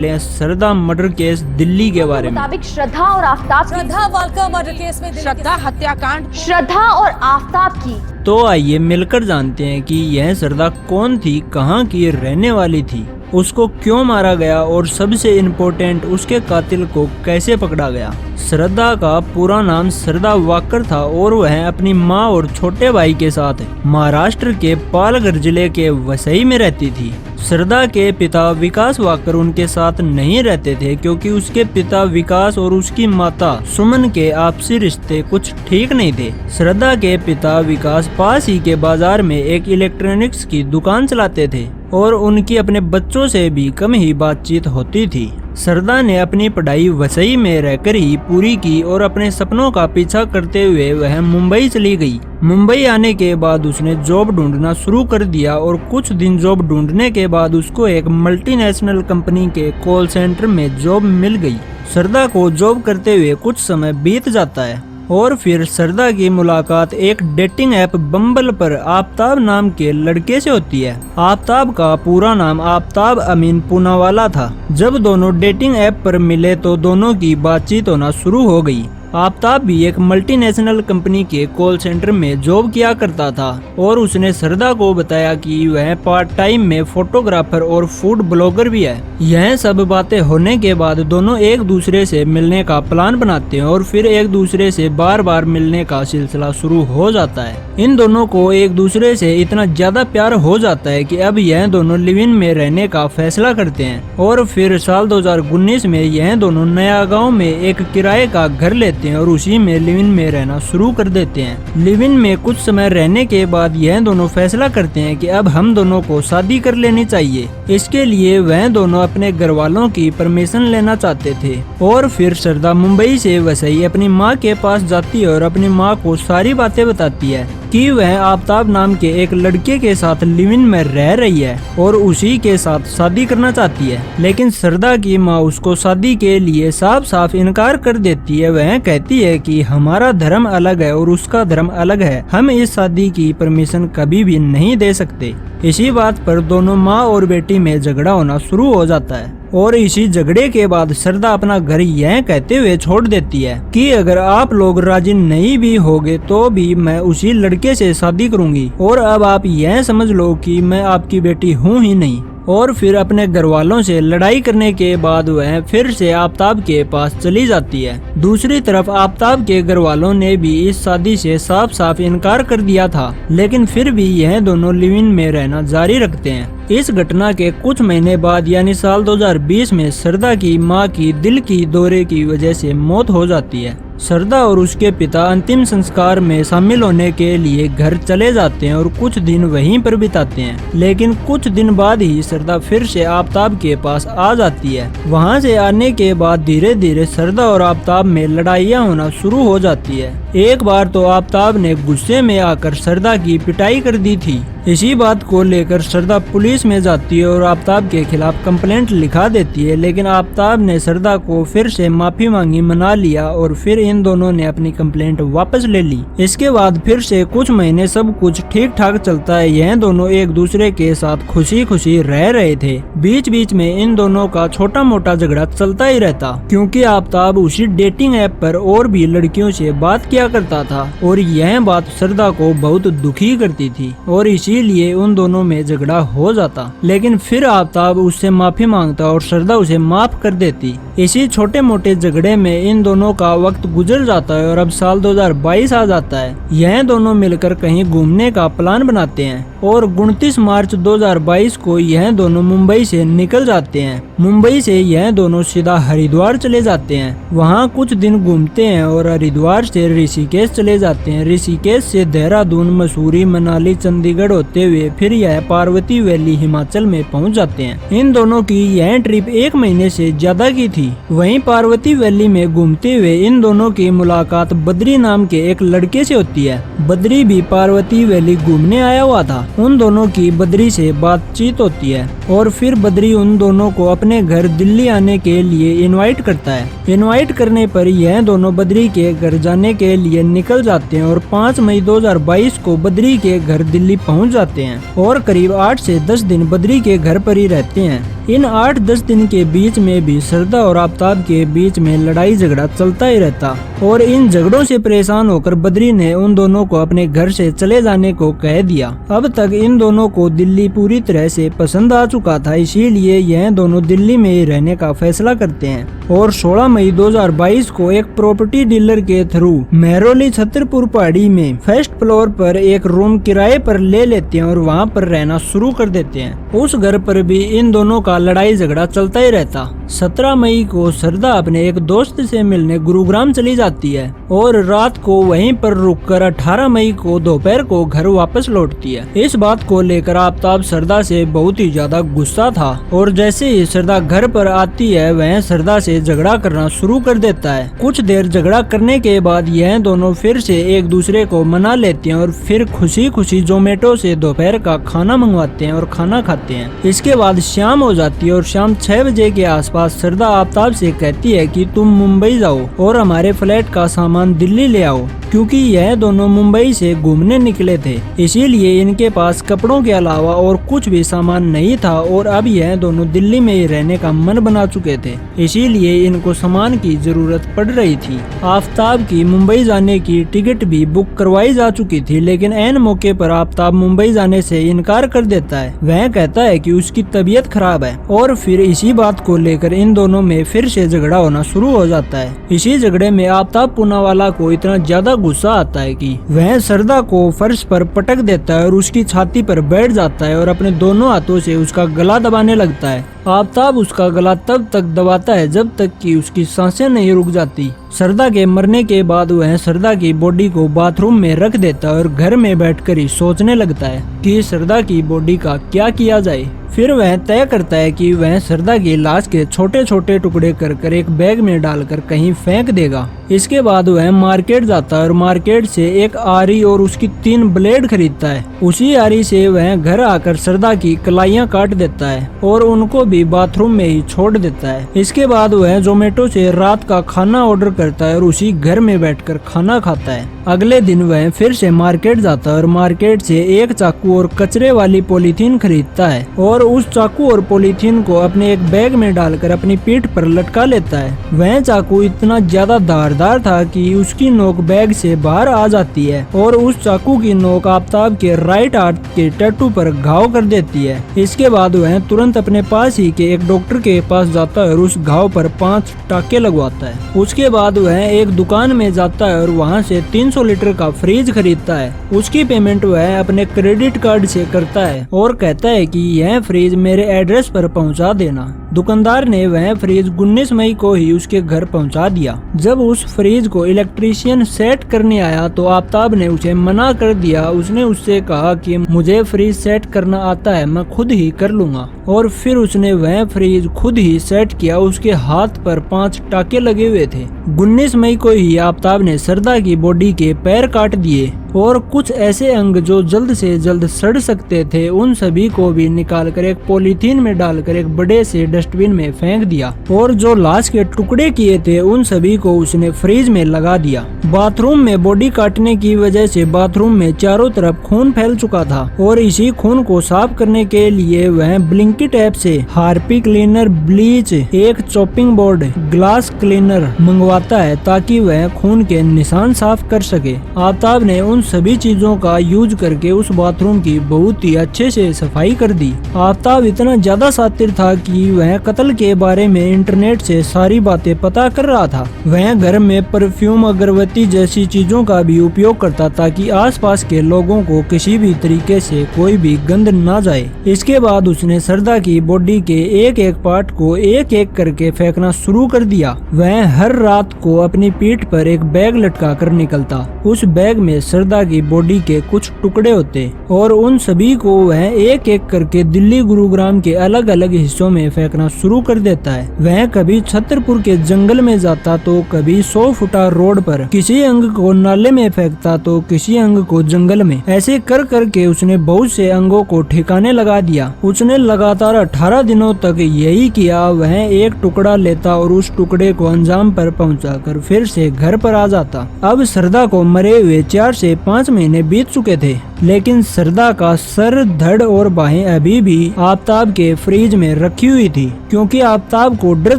श्रद्धा murder case Delhi के बारे में। मुताबिक श्रद्धा और आफ्ताब श्रद्धा वालका मर्डर केस में श्रद्धा हत्याकांड, श्रद्धा और आफ्ताब की। तो आइए मिलकर जानते हैं कि यह श्रद्धा कौन थी, कहाँ की रहने वाली थी, उसको क्यों मारा गया और सबसे इम्पोर्टेंट उसके कातिल को कैसे पकड़ा गया। श्रद्धा का पूरा नाम श्रद्धा वाकर था और वह अपनी मां और छोटे भाई के साथ महाराष्ट्र के पालघर जिले के वसई में रहती थी। श्रद्धा के पिता विकास वाकर उनके साथ नहीं रहते थे क्योंकि उसके पिता विकास और उसकी माता सुमन के आपसी रिश्ते कुछ ठीक नहीं थे। श्रद्धा के पिता विकास पास ही के बाजार में एक इलेक्ट्रॉनिक्स की दुकान चलाते थे और उनकी अपने बच्चों से भी कम ही बातचीत होती थी। श्रद्धा ने अपनी पढ़ाई वसई में रहकर ही पूरी की और अपने सपनों का पीछा करते हुए वह मुंबई चली गई। मुंबई आने के बाद उसने जॉब ढूंढना शुरू कर दिया और कुछ दिन जॉब ढूंढने के बाद उसको एक मल्टीनेशनल कंपनी के कॉल सेंटर में जॉब मिल गई। श्रद्धा को जॉब करते हुए कुछ समय बीत जाता है और फिर श्रद्धा की मुलाकात एक डेटिंग ऐप बम्बल पर आफ्ताब नाम के लड़के से होती है। आफ्ताब का पूरा नाम आफ्ताब अमीन पूनावाला था। जब दोनों डेटिंग ऐप पर मिले तो दोनों की बातचीत होना शुरू हो गई। आफ्ताब भी एक मल्टीनेशनल कंपनी के कॉल सेंटर में जॉब किया करता था और उसने श्रद्धा को बताया कि वह पार्ट टाइम में फोटोग्राफर और फूड ब्लॉगर भी है। यह सब बातें होने के बाद दोनों एक दूसरे से मिलने का प्लान बनाते हैं और फिर एक दूसरे से बार बार मिलने का सिलसिला शुरू हो जाता है। इन दोनों को एक दूसरे से इतना ज्यादा प्यार हो जाता है कि अब यह दोनों लिव इन में रहने का फैसला करते हैं और फिर साल 2019 में यह दोनों नया गाँव में एक किराए का घर लेते हैं और उसी में लिव इन में रहना शुरू कर देते हैं। लिव इन में कुछ समय रहने के बाद यह दोनों फैसला करते हैं कि अब हम दोनों को शादी कर लेनी चाहिए। इसके लिए वह दोनों अपने घर वालों की परमिशन लेना चाहते थे और फिर श्रद्धा मुंबई से वसई अपनी माँ के पास जाती है और अपनी माँ को सारी बातें बताती है कि वह आफ्ताब नाम के एक लड़के के साथ लिव इन में रह रही है और उसी के साथ शादी करना चाहती है। लेकिन श्रद्धा की माँ उसको शादी के लिए साफ साफ इनकार कर देती है। वह कहती है कि हमारा धर्म अलग है और उसका धर्म अलग है, हम इस शादी की परमिशन कभी भी नहीं दे सकते। इसी बात पर दोनों माँ और बेटी में झगड़ा होना शुरू हो जाता है और इसी झगड़े के बाद श्रद्धा अपना घर यह कहते हुए छोड़ देती है कि अगर आप लोग राजी नहीं भी होगे तो भी मैं उसी लड़के से शादी करूंगी और अब आप यह समझ लो कि मैं आपकी बेटी हूँ ही नहीं। और फिर अपने घर वालों से लड़ाई करने के बाद वह फिर से आफ्ताब के पास चली जाती है। दूसरी तरफ आफ्ताब के घर वालों ने भी इस शादी से साफ साफ इनकार कर दिया था, लेकिन फिर भी यह दोनों लिव इन में रहना जारी रखते हैं। इस घटना के कुछ महीने बाद यानी साल 2020 में श्रद्धा की मां की दिल की दौरे की वजह से मौत हो जाती है। श्रद्धा और उसके पिता अंतिम संस्कार में शामिल होने के लिए घर चले जाते हैं और कुछ दिन वहीं पर बिताते हैं। लेकिन कुछ दिन बाद ही श्रद्धा फिर से आफ्ताब के पास आ जाती है। वहां से आने के बाद धीरे धीरे श्रद्धा और आफ्ताब में लड़ाइयाँ होना शुरू हो जाती है। एक बार तो आफ्ताब ने गुस्से में आकर श्रद्धा की पिटाई कर दी थी। इसी बात को लेकर श्रद्धा पुलिस में जाती है और आफ्ताब के खिलाफ कंप्लेंट लिखा देती है, लेकिन आफ्ताब ने श्रद्धा को फिर से माफी मांगी, मना लिया और फिर इन दोनों ने अपनी कंप्लेंट वापस ले ली। इसके बाद फिर से कुछ महीने सब कुछ ठीक ठाक चलता है। यह दोनों एक दूसरे के साथ खुशी खुशी रह रहे थे। बीच बीच में इन दोनों का छोटा मोटा झगड़ा चलता ही रहता क्योंकि आफ्ताब उसी डेटिंग ऐप पर और भी लड़कियों से बात किया करता था और यह बात श्रद्धा को बहुत दुखी करती थी और इसीलिए उन दोनों में झगड़ा हो जाता। लेकिन फिर आफ्ताब उससे माफी मांगता और श्रद्धा उसे माफ कर देती। इसी छोटे मोटे झगड़े में इन दोनों का वक्त गुजर जाता है और अब साल 2022 आ जाता है। यह दोनों मिलकर कहीं घूमने का प्लान बनाते हैं और 29 मार्च 2022 को यह दोनों मुंबई से निकल जाते हैं। मुंबई से यह दोनों सीधा हरिद्वार चले जाते हैं। वहाँ कुछ दिन घूमते हैं और हरिद्वार से ऋषिकेश चले जाते हैं। ऋषिकेश से देहरादून, मसूरी, मनाली, चंडीगढ़ होते हुए फिर यह पार्वती वैली हिमाचल में पहुँच जाते हैं। इन दोनों की यह ट्रिप 1 महीने से ज्यादा की थी। वहीं पार्वती वैली में घूमते हुए इन दोनों की मुलाकात बद्री नाम के एक लड़के से होती है। बद्री भी पार्वती वैली घूमने आया हुआ था। उन दोनों की बद्री से बातचीत होती है और फिर बद्री उन दोनों को अपने घर दिल्ली आने के लिए इनवाइट करता है। इनवाइट करने पर यह दोनों बद्री के घर जाने के लिए निकल जाते हैं और 5 मई 2022 को बद्री के घर दिल्ली पहुंच पहुंच जाते हैं और करीब 8 से 10 दिन बद्री के घर पर ही रहते हैं। इन 8-10 दिन के बीच में भी श्रद्धा और आफ्ताब के बीच में लड़ाई झगड़ा चलता ही रहता और इन झगड़ों से परेशान होकर बद्री ने उन दोनों को अपने घर से चले जाने को कह दिया। अब तक इन दोनों को दिल्ली पूरी तरह से पसंद आ चुका था, इसीलिए यह दोनों दिल्ली में ही रहने का फैसला करते हैं और 16 मई 2022 को एक प्रॉपर्टी डीलर के थ्रू मेहरौली छतरपुर पहाड़ी में फर्स्ट फ्लोर पर एक रूम किराए पर ले लेते हैं और वहां पर रहना शुरू कर देते हैं। उस घर पर भी इन दोनों का लड़ाई झगड़ा चलता ही रहता। 17 मई को श्रद्धा अपने एक दोस्त से मिलने गुरुग्राम चली जाती है और रात को वहीं पर रुककर 18 मई को दोपहर को घर वापस लौटती है। इस बात को लेकर आफ्ताब श्रद्धा से बहुत ही ज्यादा गुस्सा था और जैसे ही श्रद्धा घर पर आती है वह श्रद्धा से झगड़ा करना शुरू कर देता है। कुछ देर झगड़ा करने के बाद यह दोनों फिर से एक दूसरे को मना लेते हैं और फिर खुशी खुशी जोमेटो से दोपहर का खाना मंगवाते हैं और खाना खाते हैं। इसके बाद शाम हो जाती है और शाम 6 बजे के आसपास श्रद्धा आफ्ताब से कहती है कि तुम मुंबई जाओ और हमारे फ्लैट का सामान दिल्ली ले आओ, क्योंकि यह दोनों मुंबई से घूमने निकले थे, इसीलिए इनके पास कपड़ों के अलावा और कुछ भी सामान नहीं था और अब यह दोनों दिल्ली में ही रहने का मन बना चुके थे, इसीलिए इनको सामान की जरूरत पड़ रही थी। आफ्ताब की मुंबई जाने की टिकट भी बुक करवाई जा चुकी थी, लेकिन ऐन मौके पर आफ्ताब मुंबई जाने से इनकार कर देता है। वह कहता है कि उसकी तबीयत खराब है और फिर इसी बात को लेकर इन दोनों में फिर से झगड़ा होना शुरू हो जाता है। इसी झगड़े में आफ्ताब पूनावाला को इतना ज्यादा गुस्सा आता है कि वह श्रद्धा को फर्श पर पटक देता है और उसकी छाती पर बैठ जाता है और अपने दोनों हाथों से उसका गला दबाने लगता है। आफ्ताब उसका गला तब तक दबाता है जब तक कि उसकी सांसें नहीं रुक जाती। श्रद्धा के मरने के बाद वह श्रद्धा की बॉडी को बाथरूम में रख देता है और घर में बैठकर ही सोचने लगता है कि श्रद्धा की बॉडी का क्या किया जाए। फिर वह तय करता है कि वह श्रद्धा की लाश के छोटे छोटे टुकड़े कर एक बैग में डालकर कहीं फेंक देगा। इसके बाद वह मार्केट जाता है और मार्केट से एक आरी और उसकी 3 ब्लेड खरीदता है। उसी आरी से वह घर आकर श्रद्धा की कलाइयां काट देता है और उनको भी बाथरूम में ही छोड़ देता है। इसके बाद वह जोमेटो से रात का खाना ऑर्डर करता है और उसी घर में बैठकर खाना खाता है। अगले दिन वह फिर से मार्केट जाता है और मार्केट से एक चाकू और कचरे वाली पॉलीथीन खरीदता है और उस चाकू और पॉलीथीन को अपने एक बैग में डालकर अपनी पीठ पर लटका लेता है। वह चाकू इतना ज्यादा धारदार था कि उसकी नोक बैग से बाहर आ जाती है और उस चाकू की नोक आफ्ताब के राइट हाथ के टैटू पर घाव कर देती है। इसके बाद वह तुरंत अपने पास ही के एक डॉक्टर के पास जाता है और उस घाव पर 5 टाके लगवाता है। उसके बाद वह एक दुकान में जाता है और वहां से 300 लीटर का फ्रिज खरीदता है। उसकी पेमेंट वह अपने क्रेडिट कार्ड से करता है और कहता है कि यह फ्रिज मेरे एड्रेस पर पहुंचा देना। दुकानदार ने वह फ्रिज 19 मई को ही उसके घर पहुंचा दिया। जब उस फ्रिज को इलेक्ट्रीशियन सेट करने आया तो आफ्ताब ने उसे मना कर दिया। उसने उससे कहा कि मुझे फ्रिज सेट करना आता है, मैं खुद ही कर लूंगा। और फिर उसने वह फ्रिज खुद ही सेट किया। उसके हाथ पर 5 टाके लगे हुए थे। 19 मई को ही आफ्ताब ने श्रद्धा की बॉडी के पैर काट दिए और कुछ ऐसे अंग जो जल्द से जल्द सड़ सकते थे उन सभी को भी निकालकर एक पॉलीथीन में डालकर एक बड़े से डस्टबिन में फेंक दिया और जो लाश के टुकड़े किए थे उन सभी को उसने फ्रिज में लगा दिया। बाथरूम में बॉडी काटने की वजह से बाथरूम में चारों तरफ खून फैल चुका था और इसी खून को साफ करने के लिए वह ब्लिंकिट ऐप से हार्पिक क्लीनर, ब्लीच, एक चॉपिंग बोर्ड, ग्लास क्लीनर मंगवाता है ताकि वह खून के निशान साफ कर सके। आफ्ताब ने उन सभी चीजों का यूज करके उस बाथरूम की बहुत ही अच्छे से सफाई कर दी। आफ्ताब इतना ज्यादा शातिर था कि वह कत्ल के बारे में इंटरनेट से सारी बातें पता कर रहा था। वह घर में परफ्यूम, अगरबत्ती जैसी चीजों का भी उपयोग करता ताकि आसपास के लोगों को किसी भी तरीके से कोई भी गंध न जाए। इसके बाद उसने श्रद्धा की बॉडी के एक एक पार्ट को एक एक करके फेंकना शुरू कर दिया। वह हर रात को अपनी पीठ पर एक बैग लटका कर निकलता। उस बैग में श्रद्धा की बॉडी के कुछ टुकड़े होते और उन सभी को वह एक एक करके दिल्ली गुरुग्राम के अलग अलग हिस्सों में फेंकना शुरू कर देता है। वह कभी छतरपुर के जंगल में जाता तो कभी 100 फुटा रोड पर किसी किसी अंग को नाले में फेंकता तो किसी अंग को जंगल में। ऐसे कर करके उसने बहुत से अंगों को ठिकाने लगा दिया। उसने लगातार 18 दिनों तक यही किया। वह एक टुकड़ा लेता और उस टुकड़े को अंजाम पर पहुंचाकर फिर से घर पर आ जाता। अब श्रद्धा को मरे हुए 4 से 5 महीने बीत चुके थे, लेकिन श्रद्धा का सर, धड़ और बाहें अभी भी आफ्ताब के फ्रीज में रखी हुई थी, क्योंकि आफ्ताब को डर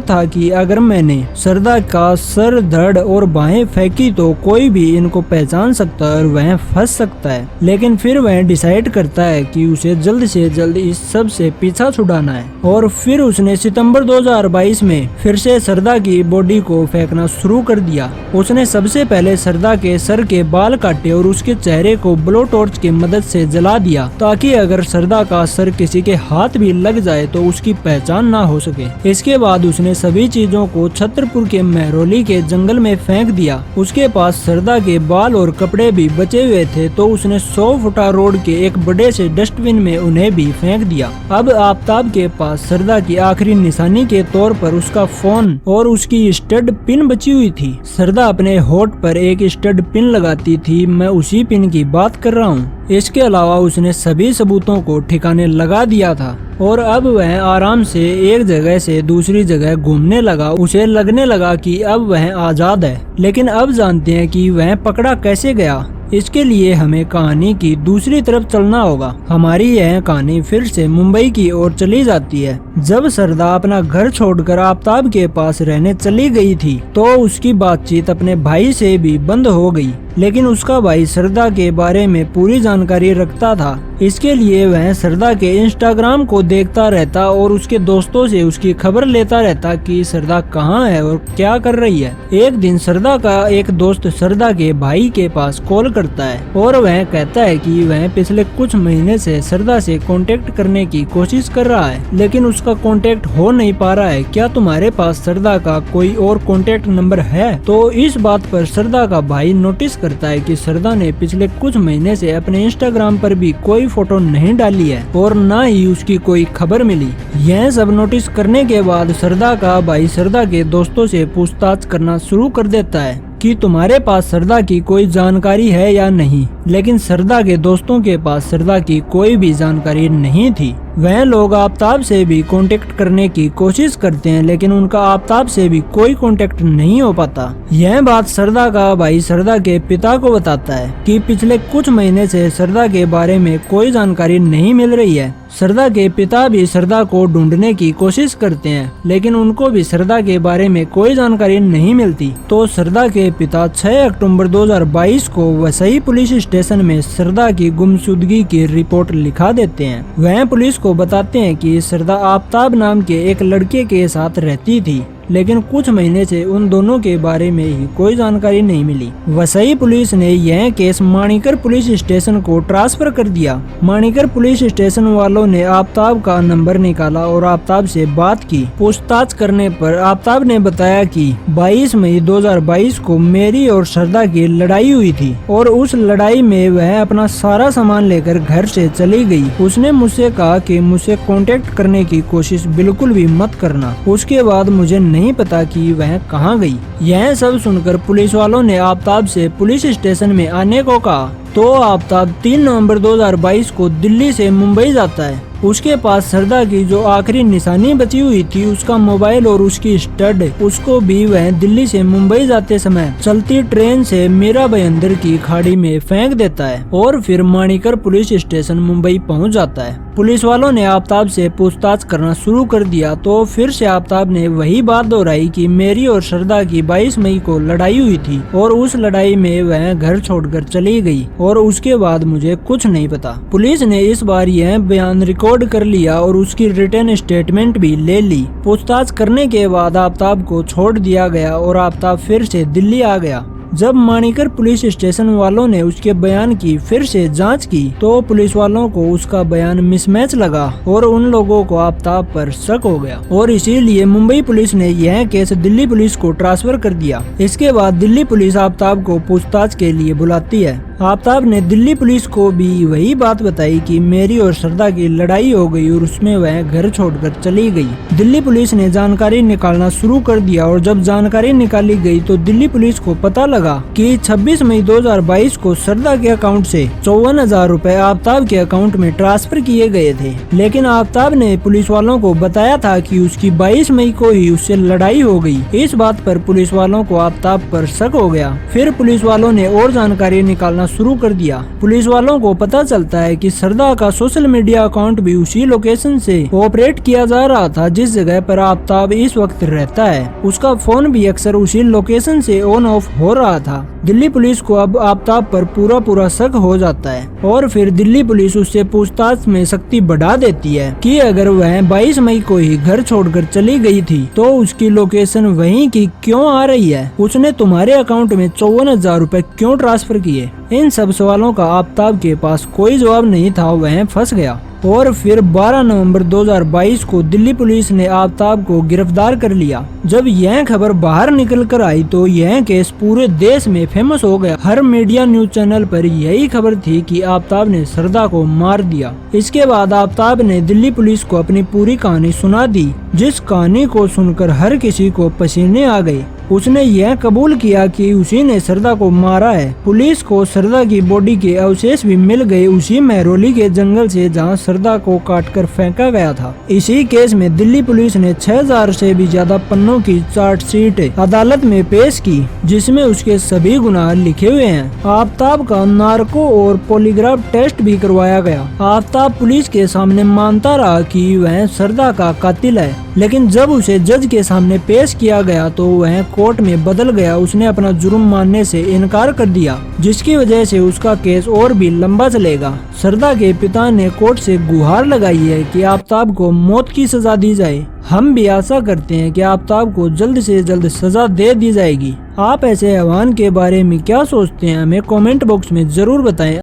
था कि अगर मैंने श्रद्धा का सर, धड़ और बाहें फेंकी तो कोई भी इनको पहचान सकता है और वह फंस सकता है। लेकिन फिर वह डिसाइड करता है कि उसे जल्द से जल्द इस सब से पीछा छुड़ाना है, और फिर उसने सितंबर 2022 में फिर से श्रद्धा की बॉडी को फेंकना शुरू कर दिया। उसने सबसे पहले श्रद्धा के सर के बाल काटे और उसके चेहरे को ब्लो टॉर्च की मदद से जला दिया, ताकि अगर श्रद्धा का सर किसी के हाथ भी लग जाए तो उसकी पहचान ना हो सके। इसके बाद उसने सभी चीजों को छतरपुर के महरौली के जंगल में फेंक दिया। उसके पास श्रद्धा के बाल और कपड़े भी बचे हुए थे, तो उसने 100 फुटा रोड के एक बड़े से डस्टबिन में उन्हें भी फेंक दिया। अब आफ्ताब के पास श्रद्धा की आखिरी निशानी के तौर पर उसका फोन और उसकी स्टड पिन बची हुई थी। श्रद्धा अपने होठ पर एक स्टड पिन लगाती थी, मैं उसी पिन की बात कर रहा हूँ। इसके अलावा उसने सभी सबूतों को ठिकाने लगा दिया था और अब वह आराम से एक जगह से दूसरी जगह घूमने लगा। उसे लगने लगा कि अब वह आजाद है, लेकिन अब जानते हैं कि वह पकड़ा कैसे गया। इसके लिए हमें कहानी की दूसरी तरफ चलना होगा। हमारी यह कहानी फिर से मुंबई की ओर चली जाती है। जब श्रद्धा अपना घर छोड़कर आफ्ताब के पास रहने चली गई थी, तो उसकी बातचीत अपने भाई से भी बंद हो गई, लेकिन उसका भाई श्रद्धा के बारे में पूरी जानकारी रखता था। इसके लिए वह श्रद्धा के इंस्टाग्राम को देखता रहता और उसके दोस्तों से उसकी खबर लेता रहता कि श्रद्धा कहाँ है और क्या कर रही है। एक दिन श्रद्धा का एक दोस्त श्रद्धा के भाई के पास कॉल करता है और वह कहता है कि वह पिछले कुछ महीने से श्रद्धा से कांटेक्ट करने की कोशिश कर रहा है, लेकिन उसका कांटेक्ट हो नहीं पा रहा है। क्या तुम्हारे पास श्रद्धा का कोई और कांटेक्ट नंबर है? तो इस बात पर श्रद्धा का भाई नोटिस करता है कि श्रद्धा ने पिछले कुछ महीने से अपने इंस्टाग्राम पर भी कोई फोटो नहीं डाली है और न ही उसकी कोई खबर मिली। यह सब नोटिस करने के बाद श्रद्धा का भाई श्रद्धा के दोस्तों से पूछताछ करना शुरू कर देता है कि तुम्हारे पास श्रद्धा की कोई जानकारी है या नहीं। लेकिन श्रद्धा के दोस्तों के पास श्रद्धा की कोई भी जानकारी नहीं थी। वह लोग आफ्ताब से भी कांटेक्ट करने की कोशिश करते हैं, लेकिन उनका आफ्ताब से भी कोई कांटेक्ट नहीं हो पाता। यह बात श्रद्धा का भाई श्रद्धा के पिता को बताता है कि पिछले कुछ महीने से श्रद्धा के बारे में कोई जानकारी नहीं मिल रही है। श्रद्धा के पिता भी श्रद्धा को ढूंढने की कोशिश करते हैं, लेकिन उनको भी श्रद्धा के बारे में कोई जानकारी नहीं मिलती। तो श्रद्धा के पिता 6 अक्टूबर 2022 को वसई पुलिस स्टेशन में श्रद्धा की गुमशुदगी की रिपोर्ट लिखा देते हैं। वह पुलिस को बताते हैं कि श्रद्धा आफ्ताब नाम के एक लड़के के साथ रहती थी, लेकिन कुछ महीने से उन दोनों के बारे में ही कोई जानकारी नहीं मिली। वसई पुलिस ने यह केस माणिकर पुलिस स्टेशन को ट्रांसफर कर दिया। माणिकर पुलिस स्टेशन वालों ने आफ्ताब का नंबर निकाला और आफ्ताब से बात की। पूछताछ करने पर आफ्ताब ने बताया कि 22 मई 2022 को मेरी और श्रद्धा की लड़ाई हुई थी और उस लड़ाई में वह अपना सारा सामान लेकर घर से चली गई। उसने मुझसे कहा कि मुझसे कांटेक्ट करने की कोशिश बिल्कुल भी मत करना। उसके बाद मुझे नहीं पता कि वह कहाँ गई। यह सब सुनकर पुलिस वालों ने आफ्ताब से पुलिस स्टेशन में आने को कहा। तो आफ्ताब 3 नवंबर 2022 को दिल्ली से मुंबई जाता है। उसके पास श्रद्धा की जो आखिरी निशानी बची हुई थी, उसका मोबाइल और उसकी स्टड, उसको भी वह दिल्ली से मुंबई जाते समय चलती ट्रेन से मीरा भाईंदर की खाड़ी में फेंक देता है और फिर माणिकर पुलिस स्टेशन मुंबई पहुंच जाता है। पुलिस वालों ने आफ्ताब से पूछताछ करना शुरू कर दिया। तो फिर से आफ्ताब ने वही बात दोहराई कि मेरी और श्रद्धा की 22 मई को लड़ाई हुई थी और उस लड़ाई में वह घर छोड़कर चली गई और उसके बाद मुझे कुछ नहीं पता। पुलिस ने इस बार यह बयान रिकॉर्ड कर लिया और उसकी रिटन स्टेटमेंट भी ले ली। पूछताछ करने के बाद आफ्ताब को छोड़ दिया गया और आफ्ताब फिर से दिल्ली आ गया। जब माणिकर पुलिस स्टेशन वालों ने उसके बयान की फिर से जांच की, तो पुलिस वालों को उसका बयान मिसमैच लगा और उन लोगों को आफ्ताब पर शक हो गया और इसीलिए मुंबई पुलिस ने यह केस दिल्ली पुलिस को ट्रांसफर कर दिया। इसके बाद दिल्ली पुलिस आफ्ताब को पूछताछ के लिए बुलाती है। आफ्ताब ने दिल्ली पुलिस को भी वही बात बताई कि मेरी और श्रद्धा की लड़ाई हो गई और उसमें वह घर छोड़कर चली गई। दिल्ली पुलिस ने जानकारी निकालना शुरू कर दिया और जब जानकारी निकाली गई तो दिल्ली पुलिस को पता लगा लगा कि 26 मई 2022 को श्रद्धा के अकाउंट से 54,000 रुपए आफ्ताब के अकाउंट में ट्रांसफर किए गए थे, लेकिन आफ्ताब ने पुलिस वालों को बताया था कि उसकी 22 मई को ही उससे लड़ाई हो गई। इस बात पर पुलिस वालों को आफ्ताब पर शक हो गया। फिर पुलिस वालों ने और जानकारी निकालना शुरू कर दिया। पुलिस वालों को पता चलता है कि श्रद्धा का सोशल मीडिया अकाउंट भी उसी लोकेशन से ऑपरेट किया जा रहा था जिस जगह पर आफ्ताब इस वक्त रहता है। उसका फोन भी अक्सर उसी लोकेशन से ऑन ऑफ हो रहा था। दिल्ली पुलिस को अब आफ्ताब पर पूरा शक हो जाता है और फिर दिल्ली पुलिस उससे पूछताछ में सख्ती बढ़ा देती है कि अगर वह 22 मई को ही घर छोड़कर चली गई थी तो उसकी लोकेशन वहीं की क्यों आ रही है, उसने तुम्हारे अकाउंट में 54,000 रुपए क्यों ट्रांसफर किए। इन सब सवालों का आफ्ताब के पास कोई जवाब नहीं था। वह फंस गया और फिर 12 नवंबर 2022 को दिल्ली पुलिस ने आफ्ताब को गिरफ्तार कर लिया। जब यह खबर बाहर निकल कर आई तो यह केस पूरे देश में फेमस हो गया। हर मीडिया न्यूज चैनल पर यही खबर थी कि आफ्ताब ने श्रद्धा को मार दिया। इसके बाद आफ्ताब ने दिल्ली पुलिस को अपनी पूरी कहानी सुना दी, जिस कहानी को सुनकर हर किसी को पसीने आ गए। उसने यह कबूल किया कि उसी ने श्रद्धा को मारा है। पुलिस को श्रद्धा की बॉडी के अवशेष भी मिल गए उसी महरौली के जंगल से जहां श्रद्धा को काटकर फेंका गया था। इसी केस में दिल्ली पुलिस ने 6,000 से भी ज्यादा पन्नों की चार्जशीट अदालत में पेश की, जिसमें उसके सभी गुनाह लिखे हुए हैं। आफ्ताब का नार्को और पॉलीग्राफ टेस्ट भी करवाया गया। आफ्ताब पुलिस के सामने मानता रहा कि वह श्रद्धा का कातिल है, लेकिन जब उसे जज के सामने पेश किया गया तो वह कोर्ट में बदल गया। उसने अपना जुर्म मानने से इनकार कर दिया, जिसकी वजह से उसका केस और भी लंबा चलेगा। श्रद्धा के पिता ने कोर्ट से गुहार लगाई है कि आफ्ताब को मौत की सजा दी जाए। हम भी आशा करते हैं कि आफ्ताब को जल्द से जल्द सजा दे दी जाएगी। आप ऐसे ऐवान के बारे में क्या सोचते हैं, हमें कमेंट बॉक्स में जरूर बताएं।